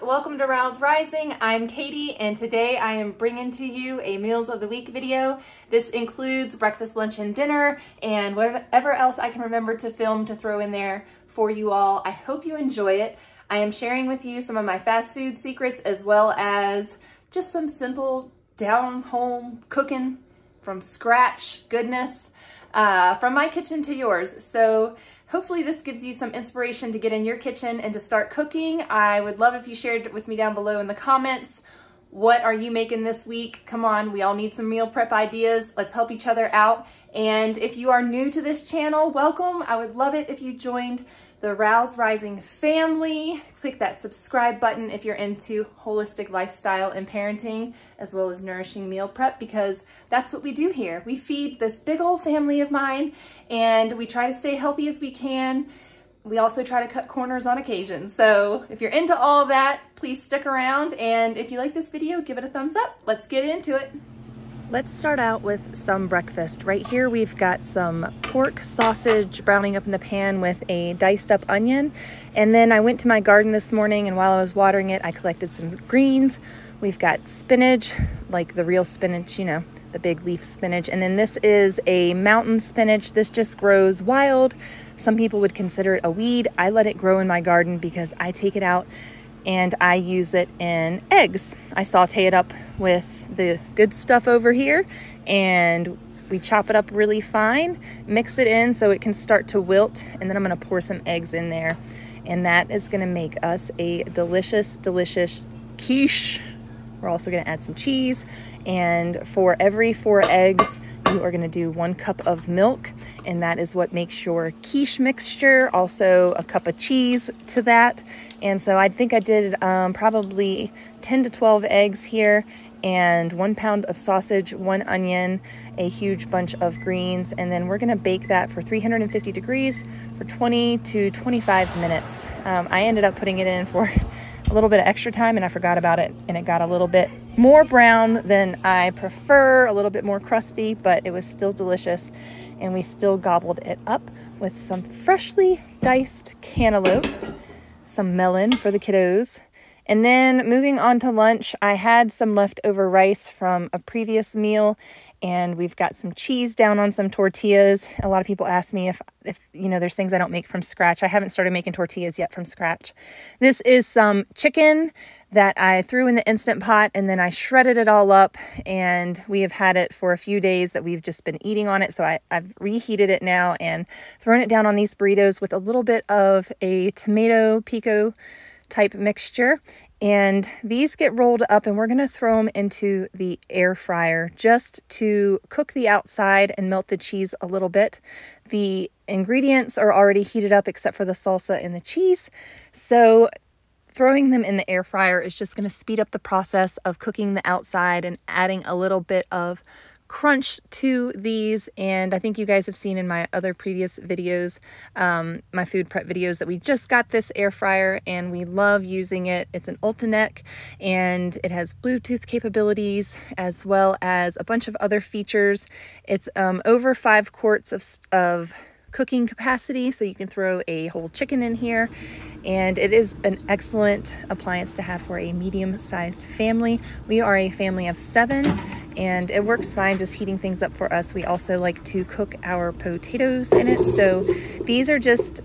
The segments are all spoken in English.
welcome to Rouse Rising. I'm Katie and today I am bringing to you a Meals of the Week video. This includes breakfast, lunch, and dinner and whatever else I can remember to film to throw in there for you all. I hope you enjoy it. I am sharing with you some of my fast food secrets as well as just some simple down-home cooking from scratch goodness from my kitchen to yours. So hopefully this gives you some inspiration to get in your kitchen and to start cooking. I would love if you shared it with me down below in the comments. What are you making this week? Come on, we all need some meal prep ideas. Let's help each other out. And if you are new to this channel, welcome. I would love it if you joined the Rouse Rising family. Click that subscribe button if you're into holistic lifestyle and parenting, as well as nourishing meal prep, because that's what we do here. We feed this big old family of mine and we try to stay healthy as we can. We also try to cut corners on occasion. So if you're into all of that, please stick around. And if you like this video, give it a thumbs up. Let's get into it. Let's start out with some breakfast. Right here we've got some pork sausage browning up in the pan with a diced up onion. And then I went to my garden this morning and while I was watering it, I collected some greens. We've got spinach, like the real spinach, you know, the big leaf spinach. And then this is a mountain spinach. This just grows wild. Some people would consider it a weed. I let it grow in my garden because I take it out and I use it in eggs. I saute it up with the good stuff over here and we chop it up really fine, mix it in so it can start to wilt, and then I'm gonna pour some eggs in there. And that is gonna make us a delicious, delicious quiche. We're also gonna add some cheese, and for every 4 eggs, you are gonna do 1 cup of milk, and that is what makes your quiche mixture. Also a cup of cheese to that. And so I think I did probably 10 to 12 eggs here, and 1 pound of sausage, 1 onion, a huge bunch of greens, and then we're gonna bake that for 350 degrees for 20 to 25 minutes. I ended up putting it in for a little bit of extra time and I forgot about it, and it got a little bit more brown than I prefer, a little bit more crusty, but it was still delicious. And we still gobbled it up with some freshly diced cantaloupe, some melon for the kiddos. And then moving on to lunch, I had some leftover rice from a previous meal, and we've got some cheese down on some tortillas. A lot of people ask me if you know, there's things I don't make from scratch. I haven't started making tortillas yet from scratch. This is some chicken that I threw in the Instant Pot, and then I shredded it all up, and we have had it for a few days that we've just been eating on it. So I've reheated it now and thrown it down on these burritos with a little bit of a tomato pico type mixture, and these get rolled up and we're going to throw them into the air fryer just to cook the outside and melt the cheese a little bit. The ingredients are already heated up except for the salsa and the cheese, so throwing them in the air fryer is just going to speed up the process of cooking the outside and adding a little bit of crunch to these. And I think you guys have seen in my other previous videos, my food prep videos, that we just got this air fryer and we love using it. It's an Ultineck and it has Bluetooth capabilities as well as a bunch of other features. It's over 5 quarts of cooking capacity, so you can throw a whole chicken in here, and it is an excellent appliance to have for a medium-sized family. We are a family of 7 and it works fine just heating things up for us. We also like to cook our potatoes in it, so these are just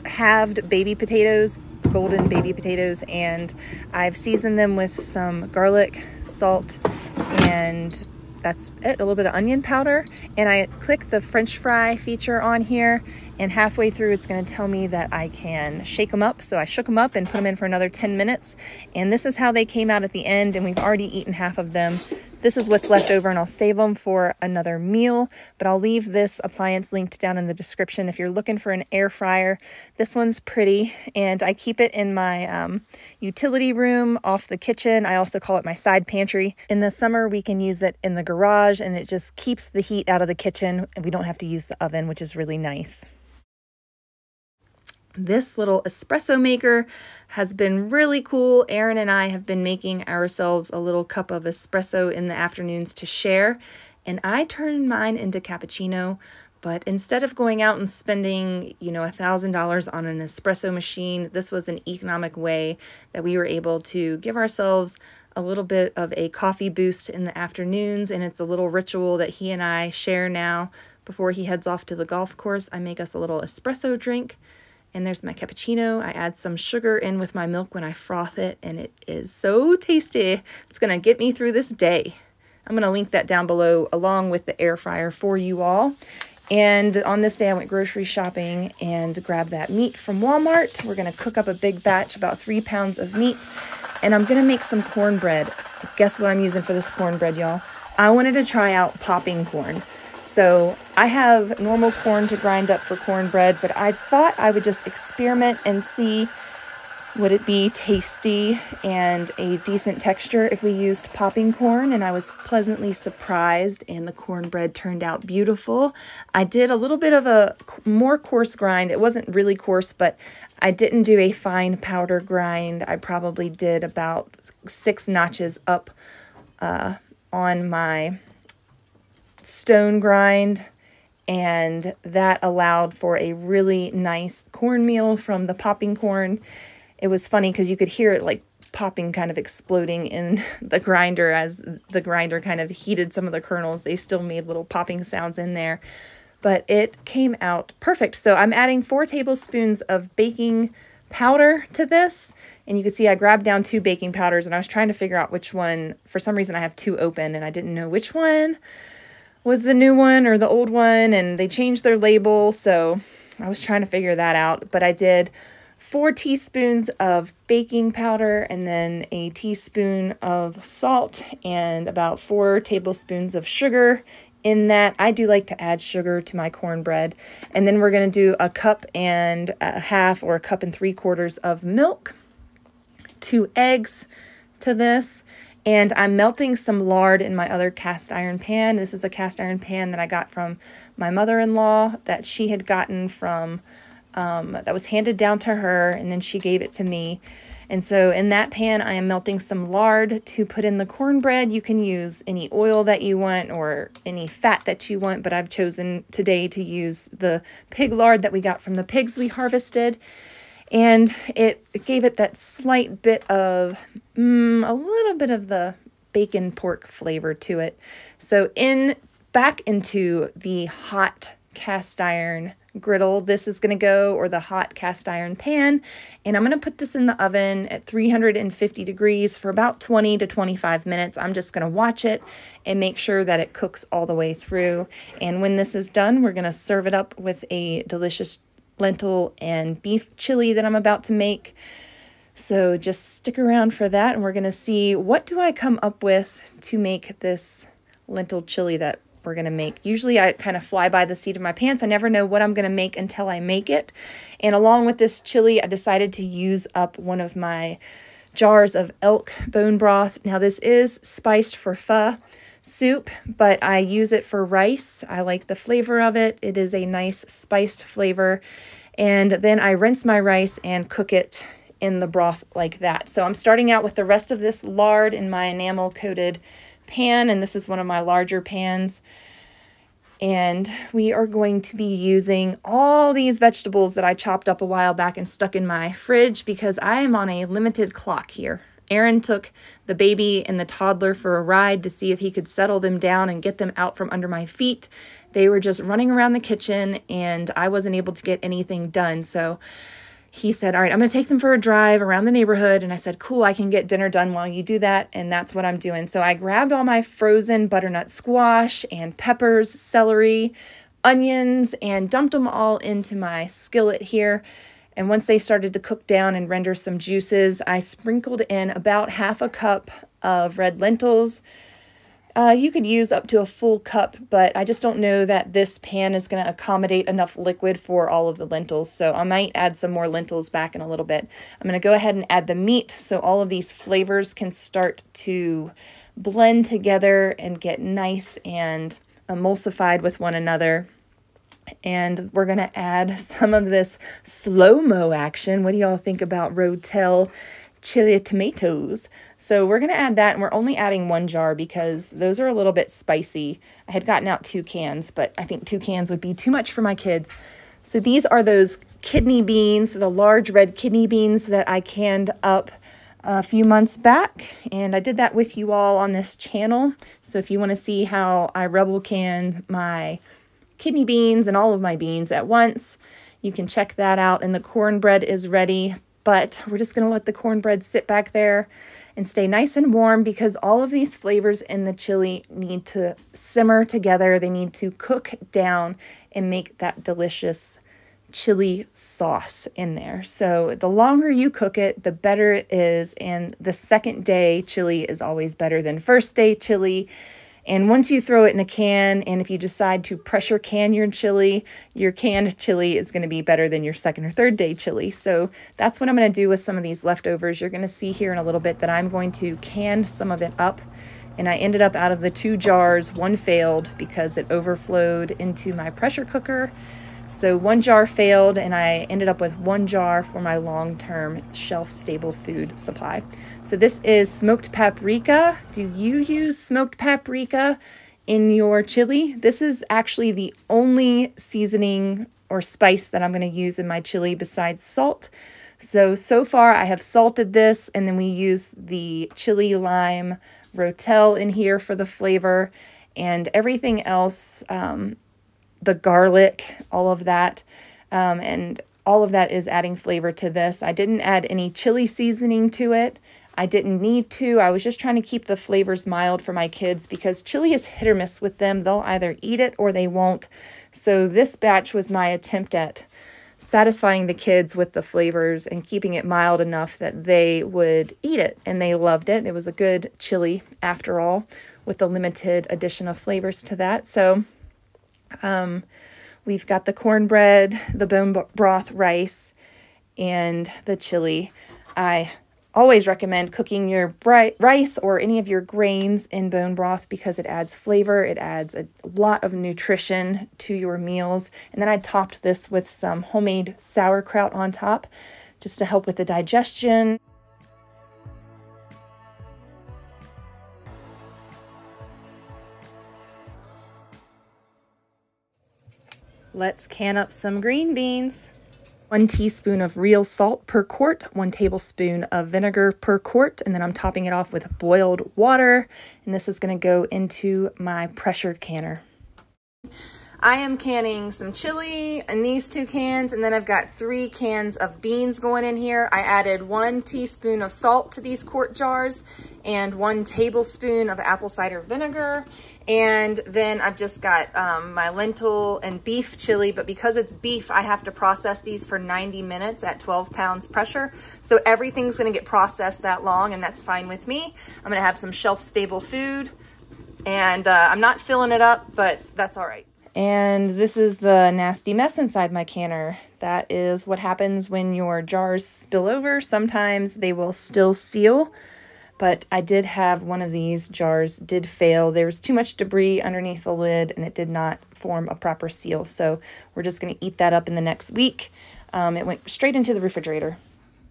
halved baby potatoes, golden baby potatoes, and I've seasoned them with some garlic, salt, and that's it, a little bit of onion powder. And I click the French fry feature on here, and halfway through it's going to tell me that I can shake them up. So I shook them up and put them in for another 10 minutes. And this is how they came out at the end, and we've already eaten half of them. This is what's left over, and I'll save them for another meal, but I'll leave this appliance linked down in the description if you're looking for an air fryer. This one's pretty, and I keep it in my utility room off the kitchen. I also call it my side pantry. In the summer, we can use it in the garage, and it just keeps the heat out of the kitchen, and we don't have to use the oven, which is really nice. This little espresso maker has been really cool. Erin and I have been making ourselves a little cup of espresso in the afternoons to share, and I turn mine into cappuccino, But instead of going out and spending, you know, $1,000 on an espresso machine, this was an economic way that we were able to give ourselves a little bit of a coffee boost in the afternoons. And it's a little ritual that he and I share now. Before he heads off to the golf course, I make us a little espresso drink. And there's my cappuccino. I add some sugar in with my milk when I froth it, and it is so tasty. It's gonna get me through this day. I'm gonna link that down below along with the air fryer for you all. And on this day I went grocery shopping and grabbed that meat from Walmart. We're gonna cook up a big batch, about 3 pounds of meat. And I'm gonna make some cornbread. Guess what I'm using for this cornbread, y'all? I wanted to try out popping corn. So I have normal corn to grind up for cornbread, but I thought I would just experiment and see would it be tasty and a decent texture if we used popping corn, and I was pleasantly surprised, and the cornbread turned out beautiful. I did a little bit of a more coarse grind. It wasn't really coarse, but I didn't do a fine powder grind. I probably did about 6 notches up on my stone grind, and that allowed for a really nice cornmeal from the popping corn. It was funny because you could hear it like popping, kind of exploding in the grinder as the grinder kind of heated some of the kernels. They still made little popping sounds in there, but it came out perfect. So I'm adding 4 tablespoons of baking powder to this, and you can see I grabbed down 2 baking powders, and I was trying to figure out which one. For some reason I have 2 open and I didn't know which one was the new one or the old one, and they changed their label, so I was trying to figure that out. But I did 4 teaspoons of baking powder, and then a teaspoon of salt, and about 4 tablespoons of sugar in that. I do like to add sugar to my cornbread. And then we're going to do 1.5 cups or 1 3/4 cups of milk, 2 eggs to this. And I'm melting some lard in my other cast iron pan. This is a cast iron pan that I got from my mother-in-law that she had gotten from, that was handed down to her, and then she gave it to me. And so in that pan, I am melting some lard to put in the cornbread. You can use any oil that you want or any fat that you want, but I've chosen today to use the pig lard that we got from the pigs we harvested. And it gave it that slight bit of, a little bit of the bacon pork flavor to it. So back into the hot cast iron griddle this is going to go, or the hot cast iron pan, and I'm going to put this in the oven at 350 degrees for about 20 to 25 minutes. I'm just going to watch it and make sure that it cooks all the way through. And when this is done, we're going to serve it up with a delicious lentil and beef chili that I'm about to make. So just stick around for that, and we're going to see what do I come up with to make this lentil chili that we're going to make. Usually I kind of fly by the seat of my pants. I never know what I'm going to make until I make it. And along with this chili, I decided to use up one of my jars of elk bone broth. Now this is spiced for pho soup, but I use it for rice. I like the flavor of it. It is a nice spiced flavor. And then I rinse my rice and cook it in the broth like that. So I'm starting out with the rest of this lard in my enamel coated pan, and this is one of my larger pans. And we are going to be using all these vegetables that I chopped up a while back and stuck in my fridge because I am on a limited clock here. Aaron took the baby and the toddler for a ride to see if he could settle them down and get them out from under my feet. They were just running around the kitchen and I wasn't able to get anything done. So he said, all right, I'm going to take them for a drive around the neighborhood. And I said, cool, I can get dinner done while you do that. And that's what I'm doing. So I grabbed all my frozen butternut squash and peppers, celery, onions, and dumped them all into my skillet here. And once they started to cook down and render some juices, I sprinkled in about 1/2 cup of red lentils. You could use up to a full cup, but I just don't know that this pan is going to accommodate enough liquid for all of the lentils. So I might add some more lentils back in a little bit. I'm going to go ahead and add the meat so all of these flavors can start to blend together and get nice and emulsified with one another. And we're going to add some of this slow-mo action. What do y'all think about Rotel chili tomatoes. So we're going to add that, and we're only adding 1 jar because those are a little bit spicy. I had gotten out 2 cans, but I think 2 cans would be too much for my kids. So these are those kidney beans, the large red kidney beans that I canned up a few months back, and I did that with you all on this channel. So if you want to see how I rebel can my kidney beans and all of my beans at once, you can check that out. And the cornbread is ready, but we're just going to let the cornbread sit back there and stay nice and warm because all of these flavors in the chili need to simmer together. They need to cook down and make that delicious chili sauce in there. So the longer you cook it, the better it is. And the second day chili is always better than first day chili. And once you throw it in a can, and if you decide to pressure can your canned chili is going to be better than your second or third day chili. So that's what I'm going to do with some of these leftovers. You're going to see here in a little bit that I'm going to can some of it up. And I ended up out of the 2 jars, 1 failed because it overflowed into my pressure cooker. So 1 jar failed, and I ended up with 1 jar for my long-term shelf-stable food supply. So this is smoked paprika. Do you use smoked paprika in your chili? This is actually the only seasoning or spice that I'm going to use in my chili besides salt. So far I have salted this, and then we use the chili lime rotel in here for the flavor, and everything else, the garlic, all of that, and all of that is adding flavor to this. I didn't add any chili seasoning to it. I didn't need to. I was just trying to keep the flavors mild for my kids because chili is hit or miss with them. They'll either eat it or they won't. So this batch was my attempt at satisfying the kids with the flavors and keeping it mild enough that they would eat it, and they loved it. It was a good chili after all, with a limited addition of flavors to that. So we've got the cornbread, the bone broth rice, and the chili. I always recommend cooking your rice or any of your grains in bone broth because it adds flavor. It adds a lot of nutrition to your meals. And then I topped this with some homemade sauerkraut on top just to help with the digestion. Let's can up some green beans. 1 teaspoon of real salt per quart, 1 tablespoon of vinegar per quart, and then I'm topping it off with boiled water, and this is going to go into my pressure canner. I am canning some chili in these 2 cans, and then I've got 3 cans of beans going in here. I added 1 teaspoon of salt to these quart jars and 1 tablespoon of apple cider vinegar. And then I've just got my lentil and beef chili, but because it's beef, I have to process these for 90 minutes at 12 pounds pressure. So everything's gonna get processed that long, and that's fine with me. I'm gonna have some shelf-stable food, and I'm not filling it up, but that's all right. And this is the nasty mess inside my canner. That is what happens when your jars spill over. Sometimes they will still seal, but I did have one of these jars did fail. There was too much debris underneath the lid and it did not form a proper seal. So we're just gonna eat that up in the next week. It went straight into the refrigerator.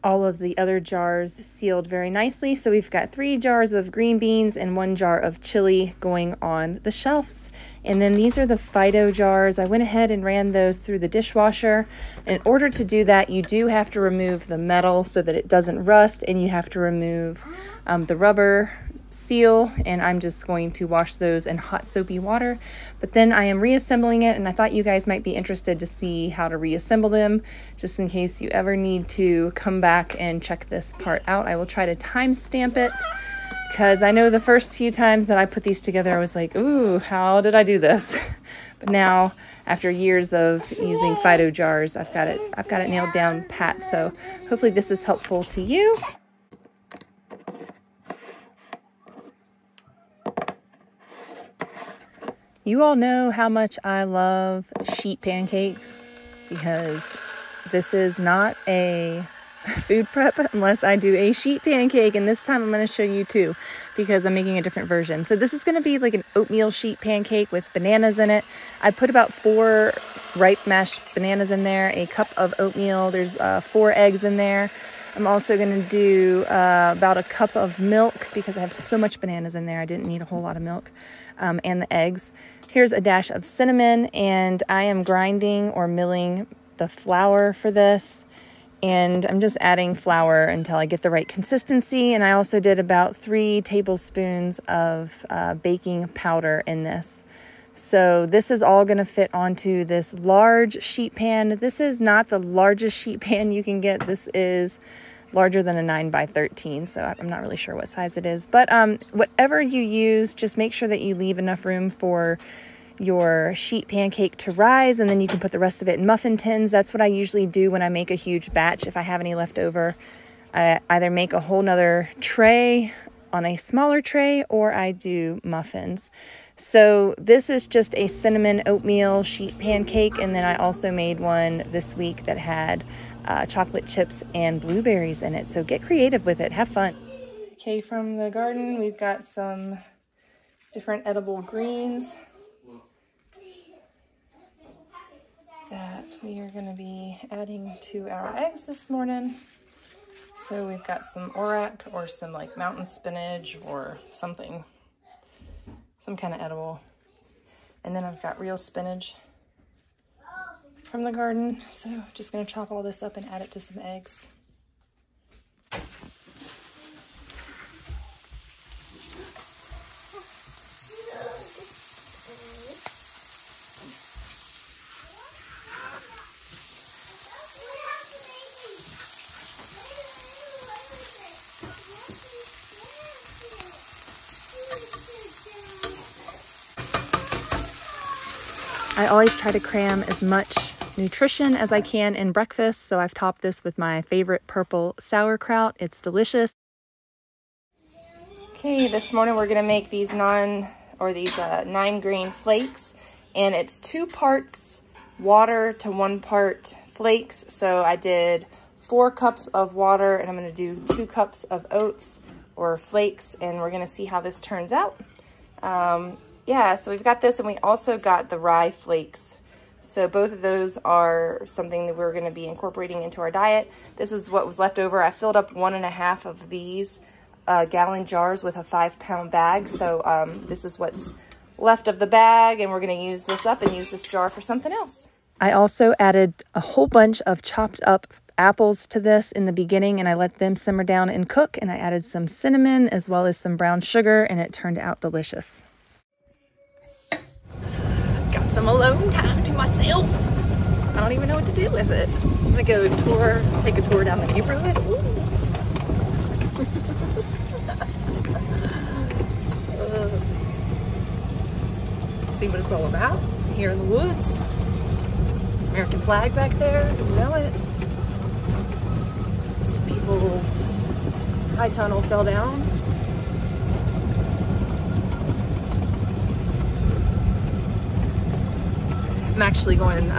All of the other jars sealed very nicely. So we've got 3 jars of green beans and 1 jar of chili going on the shelves. And then these are the Fido jars. I went ahead and ran those through the dishwasher. In order to do that, you do have to remove the metal so that it doesn't rust, and you have to remove the rubber seal, and I'm just going to wash those in hot soapy water. But then I am reassembling it, and I thought you guys might be interested to see how to reassemble them, just in case you ever need to come back and check this part out. I will try to timestamp it, because I know the first few times that I put these together, I was like, ooh, how did I do this? But now, after years of using Fido jars, I've got it nailed down pat. So hopefully this is helpful to you. You all know how much I love sheet pancakes, because this is not a food prep unless I do a sheet pancake, and this time I'm going to show you 2 because I'm making a different version. So this is going to be like an oatmeal sheet pancake with bananas in it. I put about 4 ripe mashed bananas in there, a cup of oatmeal, there's 4 eggs in there, I'm also gonna do about a cup of milk because I have so much bananas in there. I didn't need a whole lot of milk, and the eggs. Here's a dash of cinnamon, and I am grinding or milling the flour for this. And I'm just adding flour until I get the right consistency. And I also did about 3 tablespoons of baking powder in this. So this is all going to fit onto this large sheet pan. This is not the largest sheet pan you can get. This is larger than a 9x13. So I'm not really sure what size it is. But whatever you use, just make sure that you leave enough room for your sheet pancake to rise, and then you can put the rest of it in muffin tins. That's what I usually do when I make a huge batch. If I have any left over, I either make a whole nother tray on a smaller tray, or I do muffins. So this is just a cinnamon oatmeal sheet pancake, and then I also made one this week that had chocolate chips and blueberries in it. So get creative with it, have fun. Okay, from the garden we've got some different edible greens that we are going to be adding to our eggs this morning. So we've got some orac or some like mountain spinach or something, some kind of edible. And then I've got real spinach from the garden. So just going to chop all this up and add it to some eggs. I always try to cram as much nutrition as I can in breakfast, so I've topped this with my favorite purple sauerkraut. It's delicious. Okay, this morning we're gonna make these 9-grain flakes, and it's 2 parts water to 1 part flakes. So I did 4 cups of water, and I'm gonna do 2 cups of oats or flakes, and we're gonna see how this turns out. Yeah, so we've got this, and we also got the rye flakes. So both of those are something that we're going to be incorporating into our diet. This is what was left over. I filled up 1.5 of these gallon jars with a 5-pound bag. So this is what's left of the bag, and we're going to use this up and use this jar for something else. I also added a whole bunch of chopped up apples to this in the beginning, and I let them simmer down and cook, and I added some cinnamon as well as some brown sugar, and it turned out delicious. Got some alone time to myself. I don't even know what to do with it. I'm gonna go take a tour down the neighborhood. See what it's all about here in the woods. American flag back there, you know it. This people's high tunnel fell down. I'm actually going,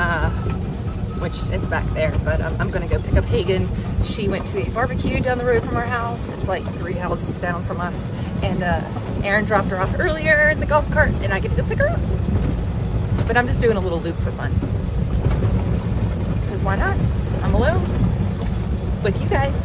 which it's back there, but I'm gonna go pick up Hagen. She went to a barbecue down the road from our house. It's like 3 houses down from us. And Aaron dropped her off earlier in the golf cart, and I get to go pick her up. But I'm just doing a little loop for fun. Because why not? I'm alone with you guys.